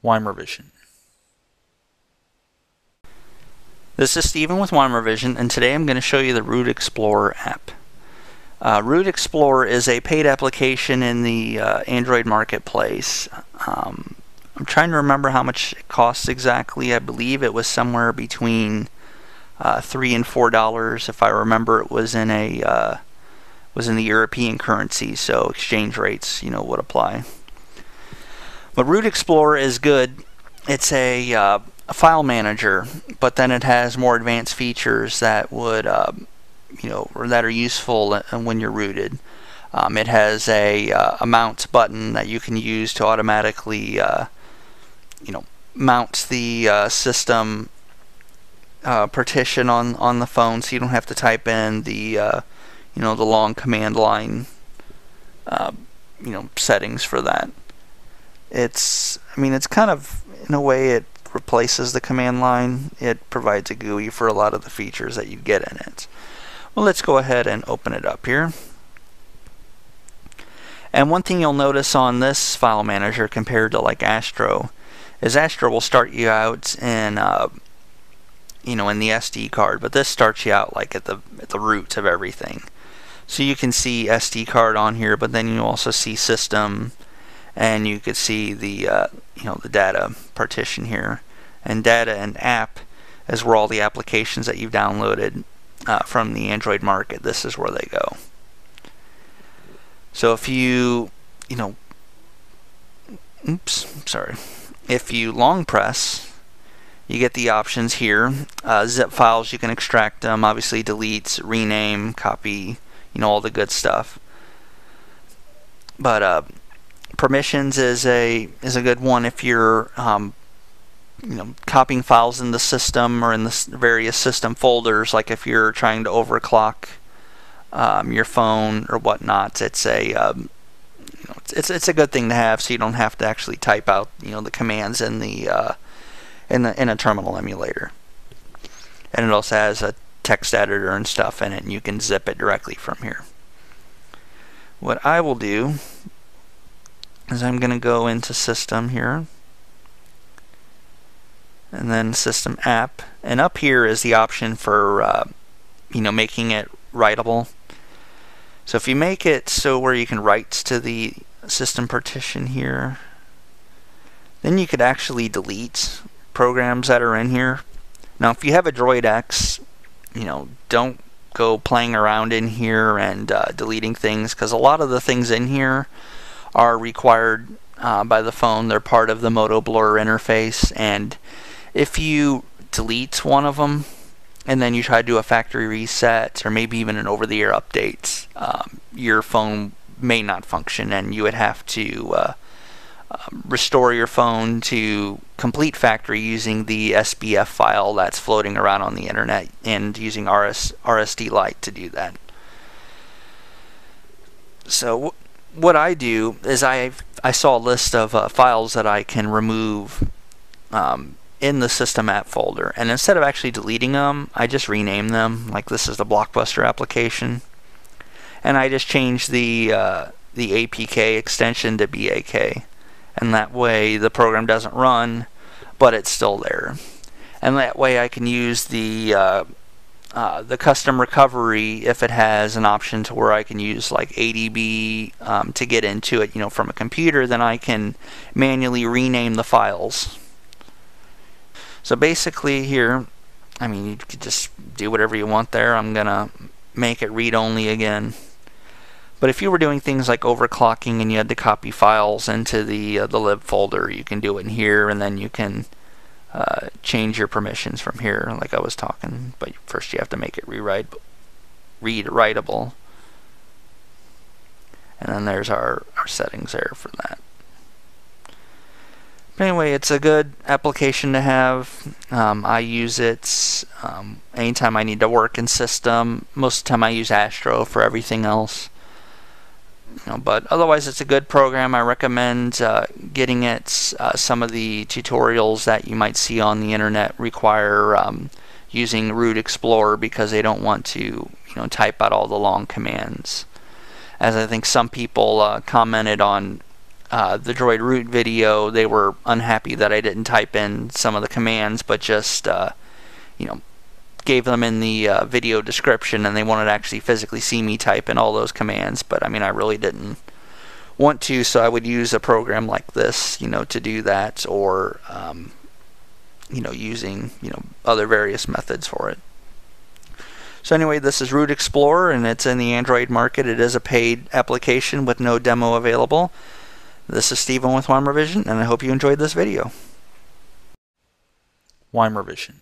WeimerVision. This is Steven with WeimerVision, and today I'm going to show you the Root Explorer app. Root Explorer is a paid application in the Android marketplace. I'm trying to remember how much it costs exactly. I believe it was somewhere between $3 and $4. If I remember, it was in the European currency, so exchange rates, would apply. But Root Explorer is good. It's a file manager, but then it has more advanced features that would, or that are useful when you're rooted. It has a mount button that you can use to automatically, mount the system partition on the phone, so you don't have to type in the long command line, settings for that. It's kind of, in a way, it replaces the command line. It provides a GUI for a lot of the features that you get in it. Well, let's go ahead and open it up here. And one thing you'll notice on this file manager compared to like Astro is Astro will start you out in in the SD card, but this starts you out like at the root of everything. So you can see SD card on here, but then you also see system, and you could see the the data partition here, and data and app is where all the applications that you've downloaded from the Android market, this is where they go. So if if you long press, you get the options here. Zip files, you can extract them, obviously delete, rename, copy, all the good stuff. But permissions is a good one if you're copying files in the system or in the various system folders. Like if you're trying to overclock your phone or whatnot, it's a it's a good thing to have, so you don't have to actually type out the commands in a terminal emulator. And it also has a text editor and stuff in it, and you can zip it directly from here. What I will do is I'm going to go into system here, and then system app, and up here is the option for making it writable. So if you make it so where you can write to the system partition here, then you could actually delete programs that are in here. Now if you have a Droid X, don't go playing around in here and deleting things, because a lot of the things in here are required by the phone. They're part of the Moto Blur interface, and if you delete one of them and then you try to do a factory reset or maybe even an over-the-air update, your phone may not function, and you would have to restore your phone to complete factory using the SBF file that's floating around on the internet, and using RSD Lite to do that. So what I do is I saw a list of files that I can remove in the system app folder, and instead of actually deleting them, I just rename them. Like this is the Blockbuster application, and I just change the APK extension to BAK, and that way the program doesn't run, but it's still there. And that way I can use the custom recovery if it has an option to where I can use like ADB to get into it, from a computer. Then I can manually rename the files. So basically here, you could just do whatever you want there. I'm gonna make it read only again. But if you were doing things like overclocking and you had to copy files into the lib folder, you can do it in here, and then you can change your permissions from here, like I was talking. But first you have to make it read writable, and then there's our settings there for that. But anyway, it's a good application to have. I use it anytime I need to work in system. Most of the time I use Astro for everything else. But otherwise it's a good program. I recommend getting it. Some of the tutorials that you might see on the internet require using Root Explorer, because they don't want to type out all the long commands. As I think some people commented on the Droid root video, they were unhappy that I didn't type in some of the commands, but just you know, gave them in the video description, and they wanted to actually physically see me type in all those commands. But I mean, I really didn't want to, so I would use a program like this, to do that, or using other various methods for it. So anyway, this is Root Explorer, and it's in the Android market. It is a paid application with no demo available. This is Stephen with Weimer Vision, and I hope you enjoyed this video. Weimer Vision.